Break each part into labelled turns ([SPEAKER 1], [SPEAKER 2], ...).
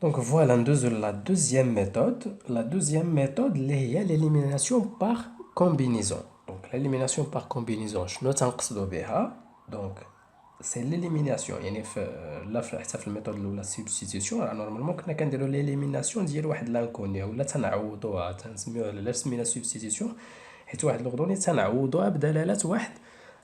[SPEAKER 1] Donc voilà la deuxième méthode. La deuxième méthode, هي l'élimination par combinaison. Donc l'élimination par combinaison, شنو تنقصدو بها؟ Donc c'est l'élimination. يعني حتى في الميثود الاولى substitution راه نورمالمون كنا كنديرو l'élimination ديال واحد لانكوني ولا تنعوضوها تنسميوها علاش سمينا substitution حيت واحد لوغدوني تنعوضوها بدلالة واحد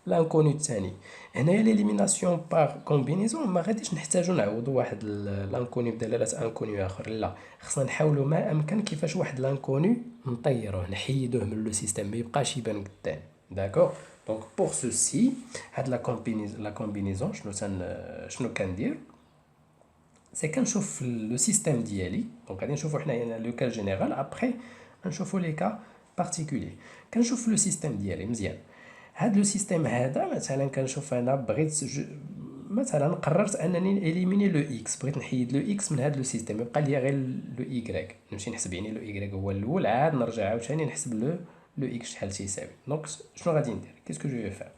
[SPEAKER 1] لانكوني الثاني. هنايا ليليميناسيون باغ كومبينيزون ما غاديش نحتاجو نعوضو واحد لانكوني بدلالة انكوني اخر، لا خصنا نحاولو ما امكن كيفاش واحد لانكوني نطيروه نحيدوه من لو سيستيم ما يبقاش يبان قدام. داكوغ دونك بوغ سوسي هاد لا كومبينيزون شنو كندير سي كنشوف لو سيستيم ديالي. دونك غادي نشوفو حنايا لو كا جينيرال ابخي نشوفو لي كا بارتيكولي. كنشوف لو سيستيم ديالي مزيان. هاد لو سيستيم هذا مثلا كنشوف انا بغيت مثلا قررت انني اليميني لو اكس، بغيت نحيد لو اكس من هاد لو سيستيم يبقى ليا غير لو ايغريك، نمشي نحسب يعني لو ايغريك هو الاول عاد نرجع عاوتاني نحسب لو اكس شحال تيساوي. دونك شنو غادي ندير كيسكو جو فير؟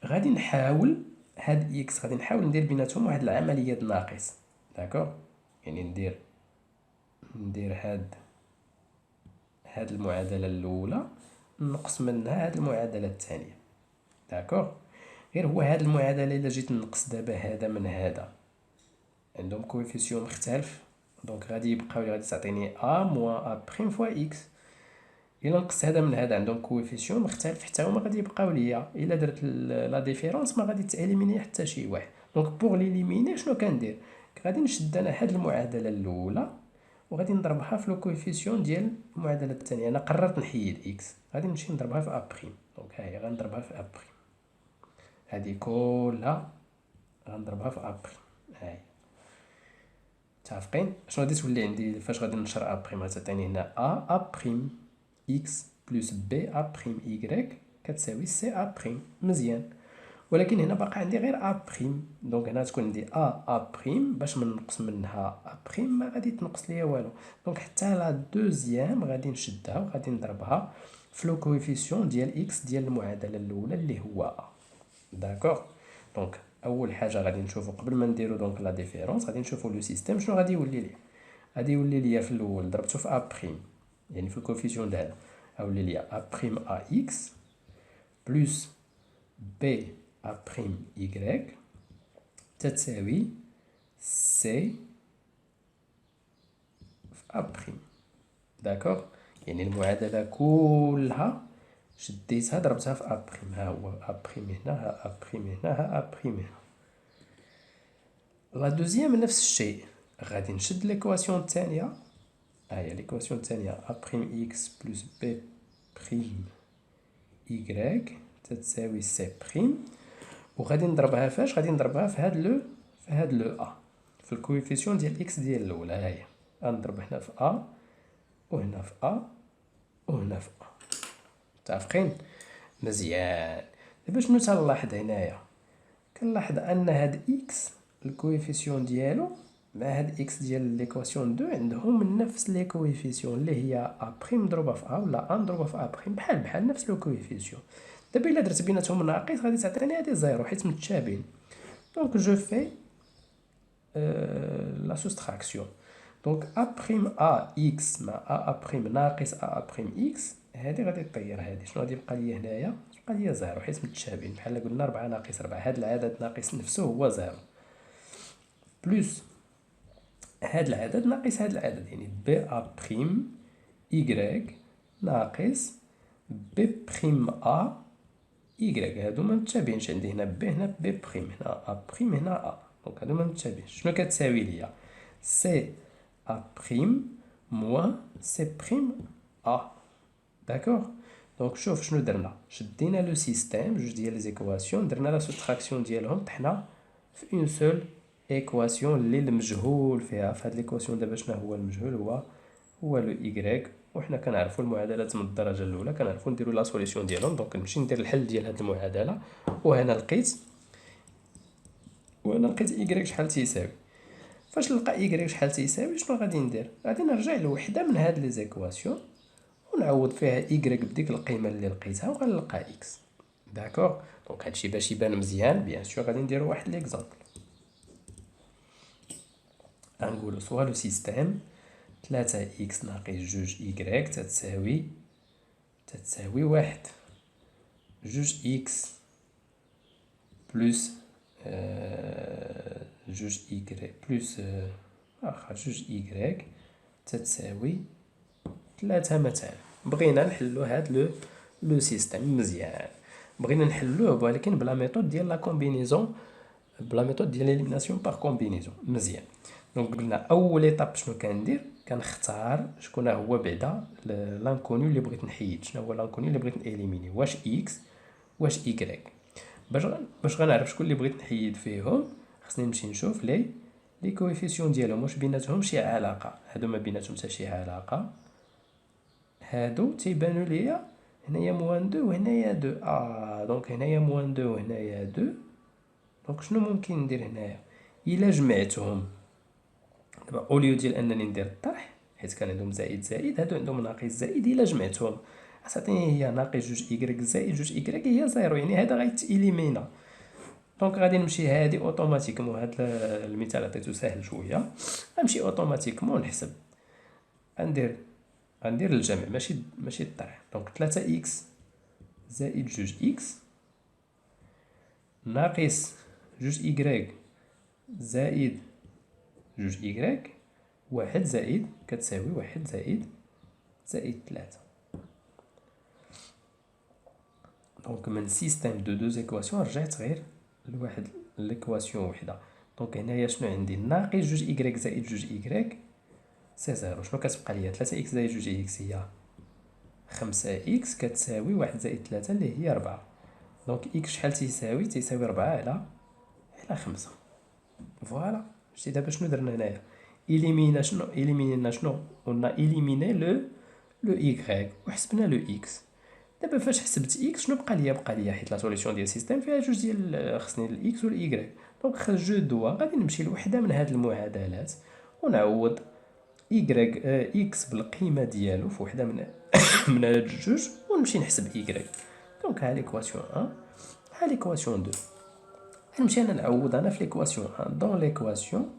[SPEAKER 1] غادي نحاول هاد اكس غادي نحاول ندير بيناتهم واحد العمليه ناقص. داكوغ يعني ندير هاد المعادله الاولى نقص منها هاد المعادله الثانيه. داكوغ غير هو هاد المعادله الا جيت نقص دابا هذا من هذا عندهم كويفيسيون مختلف، دونك غادي يبقاو لي غادي تعطيني ا موان ا بريم فوا اكس. الا نقص هذا من هذا عندهم كويفيسيون مختلف حتى هما غادي يبقاو ليا. الا درت لا ديفيرونس ما غادي تاليميني حتى شي واحد. دونك بوغ ليليميني شنو كندير؟ غادي نشد انا هاد المعادله الاولى وغادي نضربها في لو كويفيسيون ديال المعادله الثانيه. انا قررت نحيد اكس غادي نمشي نضربها في ا بريم. دونك ها هي غنضربها في ا بريم، هادي كلها غنضربها في ا بريم. هاهي متفقين؟ شنو غادي تولي عندي فاش غادي نشر ا بريم؟ غتعطيني هنا ا بريم اكس بلس بي ا بريم ايكغيك كتساوي سي ا بريم. مزيان، ولكن هنا باقي عندي غير ا بريم. دونك هنا تكون عندي ا بريم باش من نقص منها ا بريم ما غادي تنقص ليا والو. دونك حتى لا دوزيام غادي نشدها وغادي نضربها في لو كويفيسيون ديال اكس ديال المعادله الاولى اللي هو ا. داكوغ دونك اول حاجه غادي نشوفو قبل ما نديرو دونك لا ديفيرونس غادي نشوفو لو سيستيم شنو غادي يولي لي. غادي يولي ليا في الاول ضربته في ا بريم يعني في الكوفيسيون د هذا غيولي ليا ا بريم ا اكس بلس بي ا بريم ايكغيك تتساوي سي في ا بريم. داكوغ يعني المعادله كلها شديتها ضربتها في ا بريم. ها هو ا بريم هنا، ها ا بريم هنا، ها ا بريم هنا. لا دوزيام نفس الشيء، غادي نشد ليكواسيون الثانيه. ها هي ليكواسيون الثانيه ا بريم اكس بلس بي بريم ايكغيك تتساوي سي بريم، وغادي نضربها فاش؟ غادي نضربها في هاد لو ا في الكويفيسيون ديال اكس ديال الاولى. ها هي غنضرب هنا في ا وهنا في ا وهنا في ا. متفقين؟ مزيان. دابا شنو تنلاحظ هنايا؟ كنلاحظ ان هاد اكس الكويفيسيون ديالو مع هاد اكس ديال ليكواسيون دو عندهم نفس لي كويفيسيون اللي هي ا بريم مضروبه في ا ولا ا مضروبه في ا بريم بحال نفس لو كويفيسيون. دابا الا درت بيناتهم ناقص غادي تعطيني هادي زيرو حيت متشابهين. دونك جو في لا سوستراكسيون. دونك ا بريم ا اكس مع ا بريم ناقص ا بريم اكس هادي غادي طير هادي. شنو غادي يبقى ليا هنايا؟ يبقى ليا زيرو حيت متشابهين بحال قلنا 4 ناقص 4 هاد العدد ناقص نفسه هو زيرو بلس هاد العدد ناقص هاد العدد يعني بي ا بريم ايكغيك ناقص بي بريم ا ايكغيك. هادو ما متشابهينش عندي هنا بي هنا بي بريم هنا ا بريم هنا ا. دونك هادو ما متشابهينش. شنو كتساوي ليا؟ سي ا بريم موان سي بريم ا. داكوغ دونك شوف شنو درنا، شدينا لو سيستيم جوج ديال لي زيكواسيون درنا لا سوستراكسيون ديالهم طحنا في اون سول ايكواسيون اللي المجهول فيها. في هاد ليكواسيون دابا شنو هو المجهول؟ هو لو ايكغيك، وحنا كنعرفوا المعادلات من الدرجه الاولى كنعرفوا نديروا لا سوليسيون ديالهم. دونك نمشي ندير الحل ديال هاد المعادله وهنا لقيت ايكغيك شحال تيساوي. فاش نلقى ايكغيك شحال تيساوي شنو غادي ندير؟ غادي نرجع لوحده من هاد لي زيكواسيون ونعوض فيها ايكغيك بديك القيمه اللي لقيتها وغنلقى اكس. داكوغ دونك هادشي باش يبان مزيان بيان سور غادي نديرو واحد ليكزامبل. غنقولو سوا لو سيستيم 3 إكس ناقص جوج إيكغيك تتساوي واحد، جوج إكس بلس جوج إيكغيك بلس جوج إيكغيك تتساوي 3 مثلا. بغينا نحلو هاد لو سيستيم مزيان، بغينا نحلوه ولكن بلا ميثود ديال لا كومبينيزون، بلا ميثود ديال ليليميناسيون باغ كومبينيزون مزيان. دونك قلنا اول ايطاب شنو كندير، كنختار شكون هو بعدا لانكونيو اللي بغيت نحيد. شنو هو لانكونيو اللي بغيت ناليميني، واش اكس واش ايكغيك. باش غنعرف شكون اللي بغيت نحيد فيهم خصني نمشي نشوف لي كويفيسيون ديالهم واش بيناتهم شي علاقه. هادو ما بيناتهم حتى شي علاقه، هادو تيبانو ليا هنايا موان دو وهنايا دو. دونك هنايا موان دو وهنايا دو. دونك شنو ممكن ندير هنايا الا جمعتهم؟ دابا اوليو ديال انني ندير الطرح، حيت كان عندهم زائد هادو عندهم ناقص زائد، الا جمعتهم غتعطيني هي ناقص جوج إيكغيك زائد جوج إيكغيك هي زيرو، يعني هذا غيتإليمينا. دونك غادي نمشي هادي اوتوماتيكمون. هاد المثال عطيتو ساهل شويه، غنمشي اوتوماتيكمون نحسب. غندير الجمع ماشي الطرح. دونك 3 إكس زائد جوج إكس ناقص جوج إيكغيك زائد جوج إيكغيك واحد زائد كتساوي واحد زائد 3. دونك من سيستيم دو دوز إيكواسيون رجعت غير لواحد ليكواسيون وحده. دونك هنايا شنو عندي؟ ناقص جوج إيكغيك زائد جوج إيكغيك سي زيرو. شنو كتبقى ليا؟ 3 إكس زائد جوج إكس هي 5 إكس كتساوي واحد زائد 3 اللي هي 4. دونك إكس شحال تيساوي 4 على 5. فوالا. شتي دابا شنو درنا هنايا؟ إليمينا شنو؟ قلنا إليميني لو إيكغيك وحسبنا لو إكس. دابا فاش حسبت إكس شنو بقى ليا حيت لا سوليسيون ديال السيستيم فيها جوج ديال خصني الإكس والإيكغيك. دونك خرج جو دوا غادي نمشي لوحده من هاد المعادلات ونعوض إيكغيك إكس بالقيمة ديالو في وحده من هاد الجوج ونمشي نحسب إيكغيك. دونك ها ليكواسيون 1 ها ليكواسيون 2. غنمشي انا نعوض انا في ليكواسيون 1 دون ليكواسيون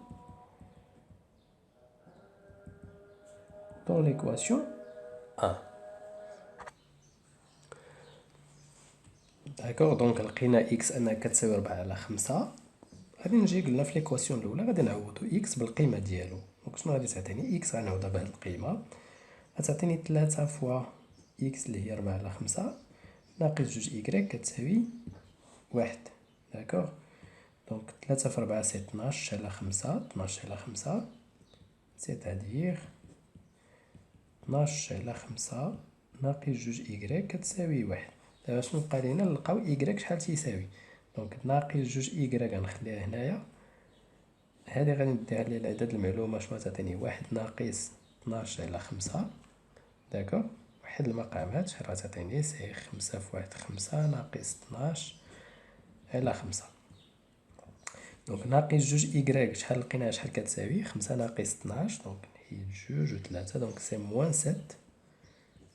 [SPEAKER 1] 1. داكوغ. دونك لقينا اكس انها كتساوي 4 على 5. غادي نجي قلنا في ليكواسيون الاولى غادي نعوضو اكس بالقيمه ديالو. دونك شنو غادي تعطيني؟ اكس غنعوضها بهاد القيمه غتعطيني 3 فوا اكس اللي هي 4 على 5 ناقص جوج إيكغيك كتساوي 1. داكوغ. دونك 3 في 4 سي 12 على 5 12 على 5 سيتادير 12 على 5 ناقص جوج إيكغيك كتساوي 1. دابا شنو بقى لينا؟ نلقاو إيكغيك شحال تيساوي. دونك ناقص جوج إيكغيك غنخليها هنايا، هادي غادي نديها ليها العدد المعلومة شنو تعطيني؟ 1 ناقص 12 على 5. داكوغ. واحد المقامات شحال غتعطيني؟ سي 5 في 1 5 ناقص 12 على 5. دونك ناقص جوج إيكغيك شحال لقيناها شحال كتساوي؟ 5 ناقص 12 دونك هي جوج و 3 دونك سي موان 7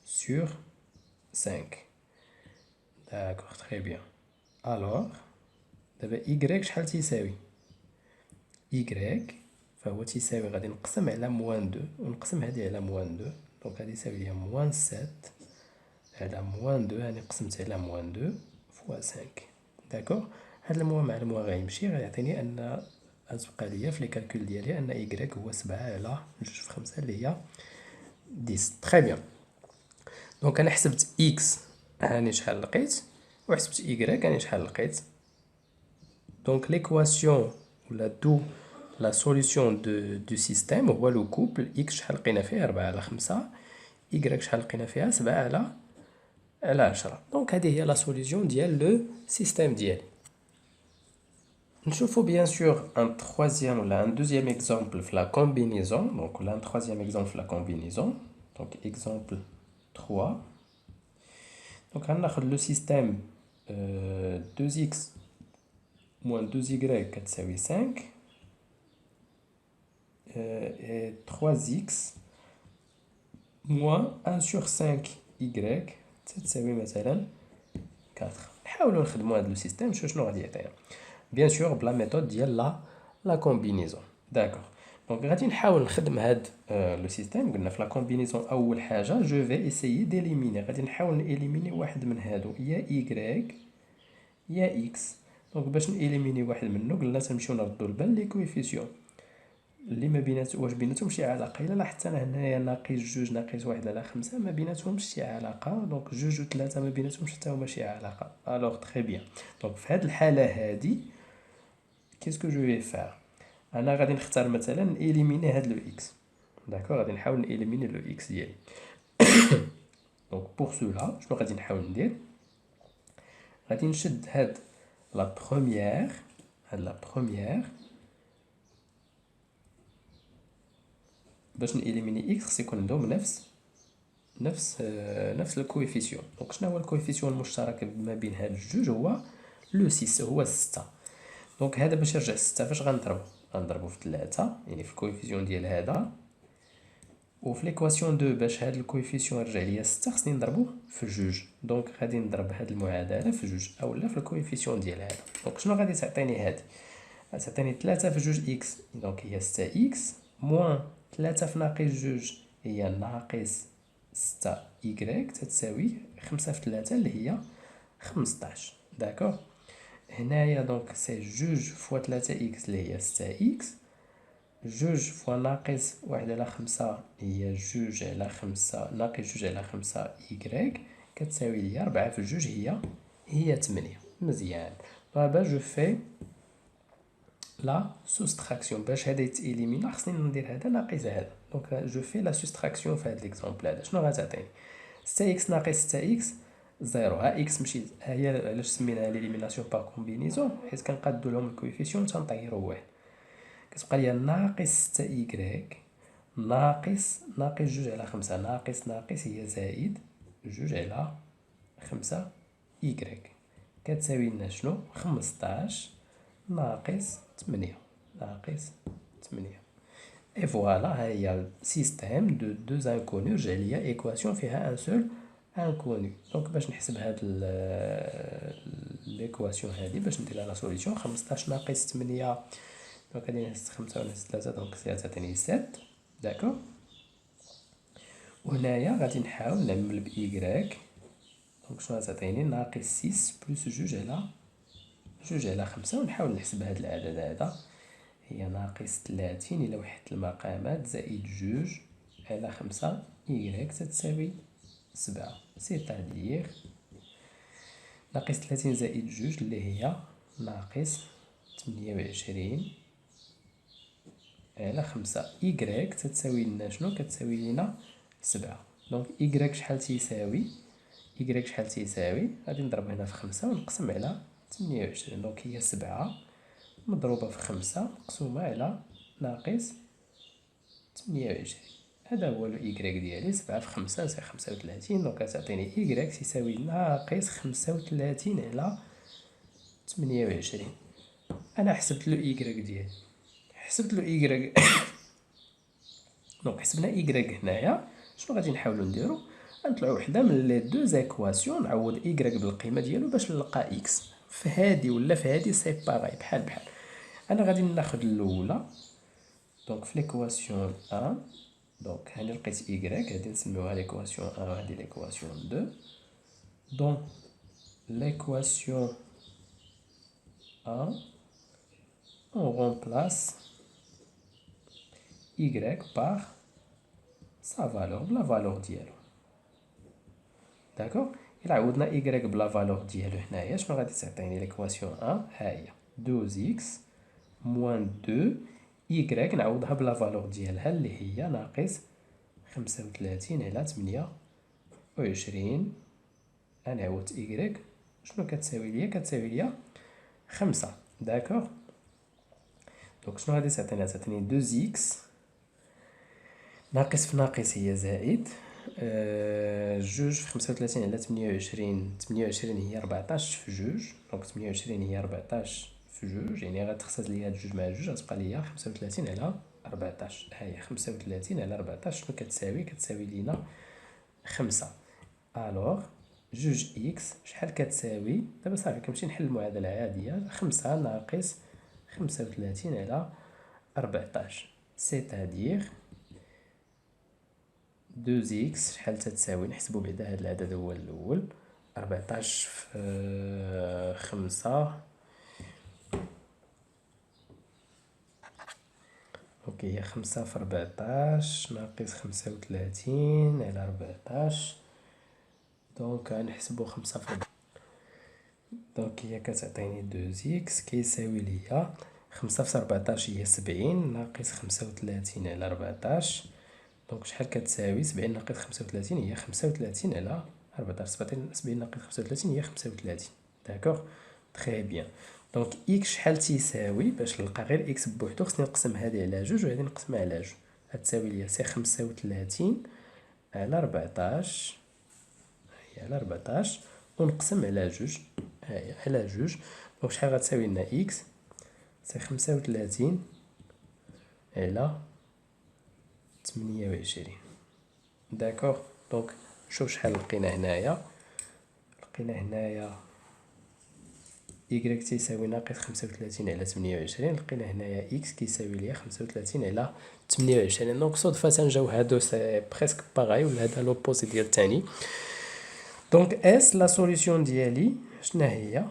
[SPEAKER 1] sur 5. داكوغ تري بيان. الوغ دابا إيكغيك شحال تيساوي؟ إيكغيك فهو تيساوي غادي نقسم على موان 2 ونقسم هادي على موان 2 دونك غادي يساوي ليا موان 7 على موان 2. هاني قسمت على موان 2 فوا 5. داكوغ. هاد الموا مع الموا غيمشي غيعطيني ان غتبقى ليا في لي كالكول ديالي ان إيكغيك هو 7 على جوج في 5 اللي هي 10. تري بيان. دونك انا حسبت إكس هاني شحال لقيت وحسبت إيكغيك هاني شحال لقيت. دونك ليكواسيون ولا لا سوليسيون دو سيستيم هو لو كوبل إكس شحال لقينا فيه 4 على 5 إيكغيك شحال لقينا فيها 7 على 10. دونك هذه هي لا سوليسيون ديال لو سيستيم ديالي. نشوفو بيان سور ان troisième ولا ان deuxième exemple في لا combinaison. دونك ولا ان troisième exemple في لا combinaison. دونك exemple 3. دونك غناخد لو سيستيم 2x moins 2y كتساوي 5 et 3x moins 1 sur 5y تتساوي مثلا 4. نحاولو نخدمو هاد لو سيستيم نشوف شنو غادي يعطينا. بيان سور بلا ميثود ديال لا كومبينيزون. داكوغ. دونك غادي نحاول نخدم هاد لو سيستيم. قلنا في لا كومبينيزون اول حاجه جو في اسيي ديليميني، غادي نحاول نيليميني واحد من هادو، يا ايكغيك يا اكس. دونك باش نيليميني واحد منو قلنا تنمشيو نردو البال لي كويفيسيون اللي ما بينات، واش بيناتهم شي علاقه. الا لاحظت انا هنايا ناقص جوج ناقص واحد على خمسة ما بيناتهمش شي علاقه، دونك جوج و ثلاثة ما بيناتهمش حتى هما شي علاقه. الوغ تري بيان. دونك في هاد الحاله هادي كيسكو جو في فار، انا غادي نختار مثلا نيليميني هاد لو اكس. داكوغ، غادي نحاول نيليميني لو اكس ديالي. دونك بوغ سولا شنو غادي نحاول ندير، غادي نشد هاد لا بروميير، باش نيليميني اكس خص يكون عندهم نفس الكويفيسيون. دونك شنو هو الكويفيسيون المشترك ما بين هاد الجوج؟ هو لو 6، هو 6. دونك هذا باش يرجع 6 فاش غنضربو في 3، يعني في الكويفيسيون ديال هذا، وفي ليكواسيون 2 باش هاد الكويفيسيون يرجع ليا 6 خصني نضربوه في جوج. دونك غادي نضرب هاد المعادله في جوج اولا في الكويفيسيون ديال هذا. دونك شنو غادي تعطيني هادي؟ غتعطيني 3 في جوج اكس، دونك هي 6 اكس، موان 3 في ناقص جوج هي ناقص 6 إيكغيك، تتساوي 5 في 3 اللي هي 15. داكوغ. هنايا دونك سي جوج فوا 3 إكس اللي هي 6 إكس، جوج فوا ناقص واحد على 5 هي جوج على 5 ناقص جوج على 5 إيكغيك، كتساوي ليا 4 في جوج هي 8. مزيان. دابا جو في لا سوستراكسيون، باش هذا يتإليمينا خصني ندير هذا ناقص هذا. دونك جو في لا سوستراكسيون في هذا ليكزومبل هذا. شنو غتعطيني؟ 6 اكس ناقص 6 اكس زيرو. ها اكس مشيت، ها هي علاش سميناها ليليميناسيون بار كومبينيزون، حيت كنقادو لهم الكويفيسيون تنطيرو واحد. كتبقى ليا ناقص 6 إيكغيك ناقص جوج على 5، ناقص هي زائد جوج على 5 إيكغيك، كتساوي لنا شنو؟ 15 ناقص 8. اي فوالا، ها هي سيستيم دو دوز انكوني، رجع ليا ايكواسيون فيها ان سول انكوني. دونك باش نحسب هاد ليكواسيون هادي، باش ندير لا سوليسيون 15 ناقص 8، دونك غادي نهز 5 ونهز 3، دونك تعطيني 7. داكوغ. وهنايا غادي نحاول نعمل بإيكغيك، دونك شنو غتعطيني؟ ناقص 6 بلس جوج على 5، ونحاول نحسب هاد العدد هذا، هي ناقص 30 إلا وحدت المقامات زائد جوج على 5 إيكغيك تتساوي 7. سيتادير ناقص 30 زائد جوج اللي هي ناقص 28 على 5 إيكغيك تتساوي لنا شنو؟ كتساوي لنا 7. دونك إيكغيك شحال تيساوي؟ غادي نضرب هنا في 5 ونقسم على 28، دونك هي 7 مضروبة في 5 مقسومة على ناقص 28. هذا هو الإيكغيك ديالي، 7 في 5 سي 35، دونك غتعطيني إيكغيك تيساوي ناقص 35 على 28. أنا حسبت لو إيكغيك ديالي، دونك حسبنا إيكغيك هنايا. شنو غادي نحاولو نديرو؟ غنطلعو وحدة من لي دو زيكواسيون، نعوض إيكغيك بالقيمة ديالو باش نلقى إكس. في هادي ولا في هادي سي باغاي، بحال. أنا غادي ناخد الأولى، دونك في ليكواسيون 1، دونك هاني لقيت إيكغيك، غادي نسميوها ليكواسيون 1 وهادي ليكواسيون 2. دونك ليكواسيون 1 on remplace y par sa valeur, la valeur ديالو. داكوغ. إلا عوضنا y بلا فالور ديالو هنايا شنو غادي تعطيني ليكواسيون 1؟ ها هي 2x موان 2 y نعوضها بلا فالور ديالها اللي هي ناقص 35 على 28. أنا عوضت y شنو كتساوي ليا؟ كتساوي ليا 5. داكوغ. دونك شنو غادي تعطيني 2x ناقص في ناقص هي زائد جوج في 35 على 28. 28 هي 14 في جوج، دونك 28 هي 14 في جوج، يعني غتخسر ليا هاد جوج مع جوج، غتبقى ليا 35 على 14. ها هي 35 على 14 شنو كتساوي لينا 5. الوغ جوج إكس شحال كتساوي؟ دابا صافي كنمشي نحل المعادلة عادية، 5 ناقص 35 على 14 c'est-à-dire 2x شحال تتساوي، نحسبو بعدا هاد العدد هو الأول، 14 في 5. اوكي، هي 5 في 14 ناقص 35 على 14. دونك غنحسبو 5 في 14، دونك هي كتعطيني 2x كيساوي ليا 5 في 14 هي 70 ناقص 35 على 14. دونك شحال كتساوي 70 ناقص 35 هي 35 على 14. 70 ناقص 35 هي 35. داكوغ، تري بيان. دونك إكس شحال تيساوي؟ باش نلقى غير إكس بوحدو خصني نقسم هادي على جوج وهادي نقسمها على جوج، غتساوي ليا سي 35 على 14، هي على 14 ونقسم على جوج، هاهي على جوج. دونك شحال غتساوي لنا إكس؟ سي 35 على 28. داكوغ، دونك شوف شحال لقينا هنايا. لقينا هنايا إكغيك تيساوي ناقص 35 على 28، لقينا هنايا إكس كيساوي ليا 35 على 28. دونك صدفة جاو هادو سي بريسك باغاي، ولا هدا لوبوزي ديال التاني. دونك اس لا سوليسيون ديالي شنا هي؟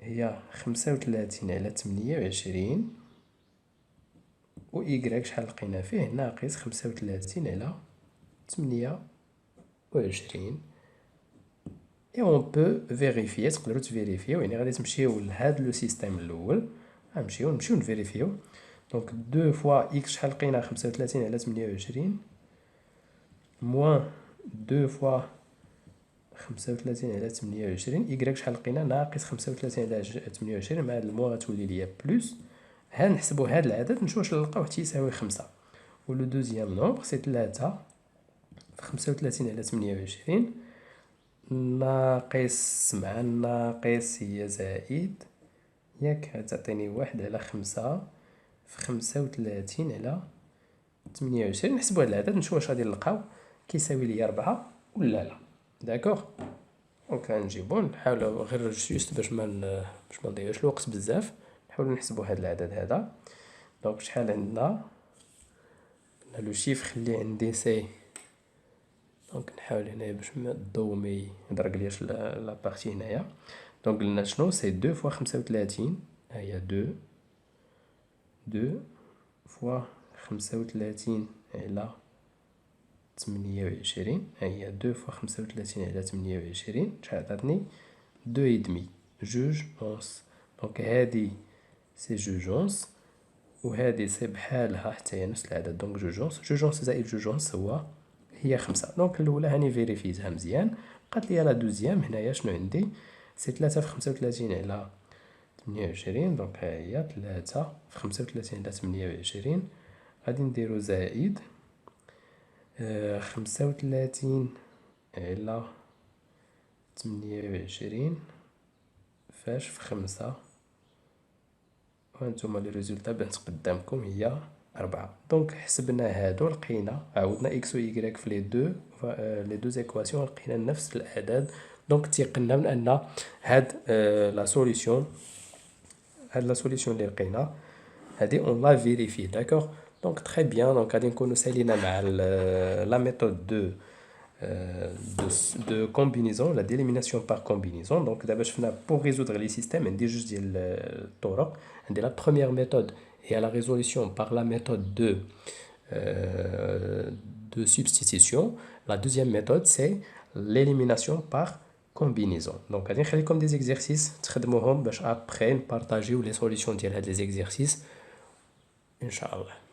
[SPEAKER 1] هي 35 على 28 و إكغيك شحال لقينا فيه؟ ناقص 35 على 28. et on peut vérifier، تقدروا تفيريفيو، يعني غادي تمشيو لهاد لو سيستيم الاول، غنمشيو نفيريفيو. دونك 2 فوا اكس شحال لقينا؟ 35 على 28 موان 2 فوا 35 على 28 إكغيك شحال لقينا؟ ناقص 35 على 28. مع هاد الموان غتولي ليا بلوس. ها نحسبو هاد العدد نشوف واش نلقاوه تيساوي 5. و لو دوزيام نومبر سي 3 في 35 على 28 ناقص مع الناقص هي زائد، ياك غتعطيني 1 على 5 في 35 على 28. نحسبو هاد العدد نشوف واش غادي نلقاو كيساوي ليا 4 ولا لا. داكوغ، دونك غنجيبو نحاولو غير جوست باش ما نضيعوش الوقت بزاف، نحاولو نحسبو هاد العدد هذا. دونك شحال عندنا؟ لو شيفر خليه عندي سي، دونك نحاول هنايا باش الضو ما يدرقليش لا بارتي هنايا. دونك قلنا شنو؟ سي 2 فوا 35، هي 2 فوا 35 على 28، هي 2 فوا 35 على 28 شحال عطاتني؟ 2 اي دمي، جوج اونص. دونك هادي سي جوج اونص وهادي سي بحالها حتى هي نفس العدد، دونك جوج اونص. جوج اونص زائد جوج اونص هي 5. دونك الاولى هاني فيريفيتها مزيان. بقات ليا لا دوزيام هنايا شنو عندي؟ سي 3 في 35 على 28، دونك ها هي 3 في 35 على 28. غادي نديرو زائد 35 على 28 فاش في 5، وهانتوما لي ريزولطا بانت قدامكم هي 4. دونك حسبنا هادو لقينا، عاودنا اكس و إكغيك في لي دو زيكواسيون لقينا نفس الاعداد. دونك تيقنا من ان هاد لا سوليسيون اللي لقينا هادي اون لا فيريفي. داكوغ، دونك تري بيان. دونك غادي نكونو سالينا مع لا ميثود de combinaison، la d'élimination par combinaison. Donc d'abord شفنا pour résoudre les systèmes عندي جوج ديال الطرق. عندي la première méthode هي la résolution par la méthode de substitution. La deuxième méthode c'est l'élimination par combinaison. Donc غادي نخليكم des exercices تخدموهم باش après نبارطاجيو les solutions ديال هاد les exercices ان شاء الله.